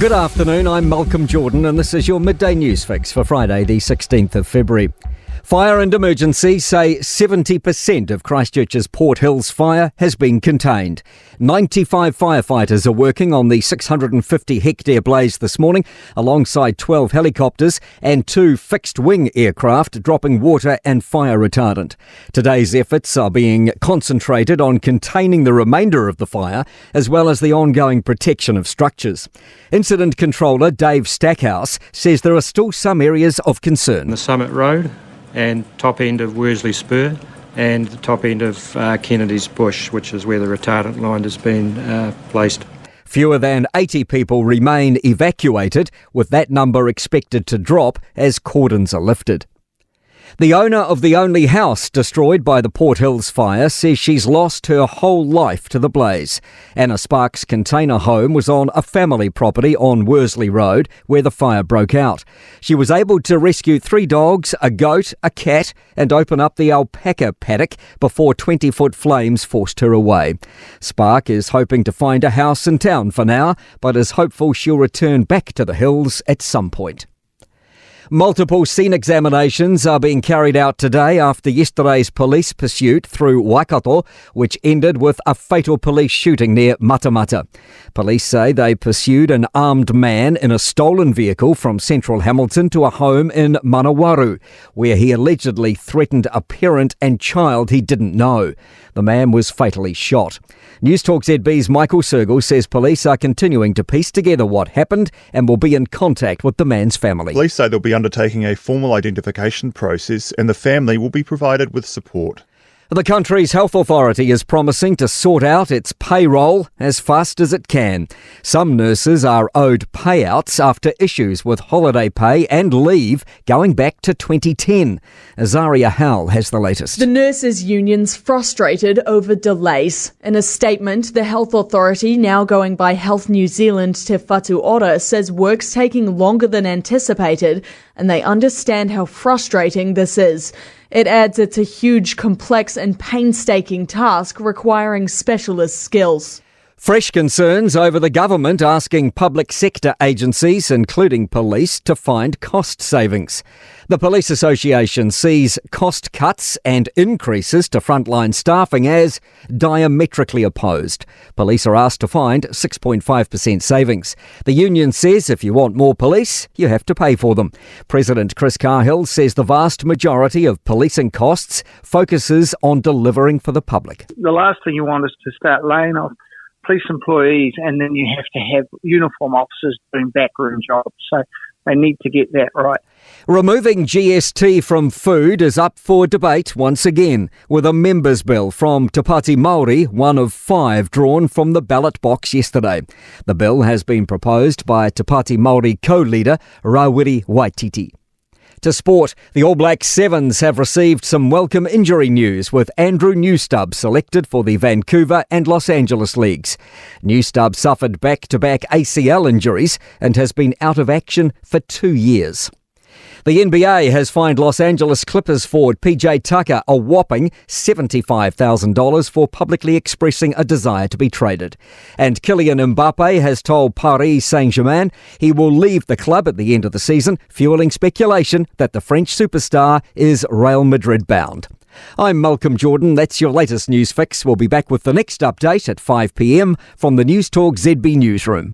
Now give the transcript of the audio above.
Good afternoon, I'm Malcolm Jordan and this is your Midday News Fix for Friday the 16th of February. Fire and Emergency say 70% of Christchurch's Port Hills fire has been contained. 95 firefighters are working on the 650-hectare blaze this morning, alongside 12 helicopters and 2 fixed-wing aircraft dropping water and fire retardant. Today's efforts are being concentrated on containing the remainder of the fire, as well as the ongoing protection of structures. Incident Controller Dave Stackhouse says there are still some areas of concern. The Summit Road and top end of Worsley Spur and the top end of Kennedy's Bush, which is where the retardant line has been placed. Fewer than 80 people remain evacuated, with that number expected to drop as cordons are lifted. The owner of the only house destroyed by the Port Hills fire says she's lost her whole life to the blaze. Anna Sparks' container home was on a family property on Worsley Road where the fire broke out. She was able to rescue 3 dogs, a goat, a cat and open up the alpaca paddock before 20-foot flames forced her away. Spark is hoping to find a house in town for now, but is hopeful she'll return back to the hills at some point. Multiple scene examinations are being carried out today after yesterday's police pursuit through Waikato, which ended with a fatal police shooting near Matamata. Police say they pursued an armed man in a stolen vehicle from central Hamilton to a home in Manawaru, where he allegedly threatened a parent and child he didn't know. The man was fatally shot. Newstalk ZB's Michael Sergel says police are continuing to piece together what happened and will be in contact with the man's family. Police say they'll be undertaking a formal identification process and the family will be provided with support. The country's health authority is promising to sort out its payroll as fast as it can. Some nurses are owed payouts after issues with holiday pay and leave going back to 2010. Azaria Howell has the latest. The nurses' unions frustrated over delays. In a statement, the health authority, now going by Health New Zealand Te Whatu Ora, says work's taking longer than anticipated and they understand how frustrating this is. It adds it's a huge, complex and painstaking task requiring specialist skills. Fresh concerns over the government asking public sector agencies, including police, to find cost savings. The Police Association sees cost cuts and increases to frontline staffing as diametrically opposed. Police are asked to find 6.5% savings. The union says if you want more police, you have to pay for them. President Chris Cahill says the vast majority of policing costs focuses on delivering for the public. The last thing you want is to start laying off police employees and then you have to have uniform officers doing backroom jobs. So they need to get that right. Removing GST from food is up for debate once again, with a members' bill from Te Pāti Māori, one of 5 drawn from the ballot box yesterday. The bill has been proposed by Te Pāti Māori co-leader Rawiri Waititi. To sport, the All Black Sevens have received some welcome injury news, with Andrew Newstub selected for the Vancouver and Los Angeles leagues. Newstub suffered back-to-back ACL injuries and has been out of action for 2 years. The NBA has fined Los Angeles Clippers forward PJ Tucker a whopping $75,000 for publicly expressing a desire to be traded. And Kylian Mbappe has told Paris Saint-Germain he will leave the club at the end of the season, fueling speculation that the French superstar is Real Madrid bound. I'm Malcolm Jordan. That's your latest news fix. We'll be back with the next update at 5 p.m. from the Newstalk ZB newsroom.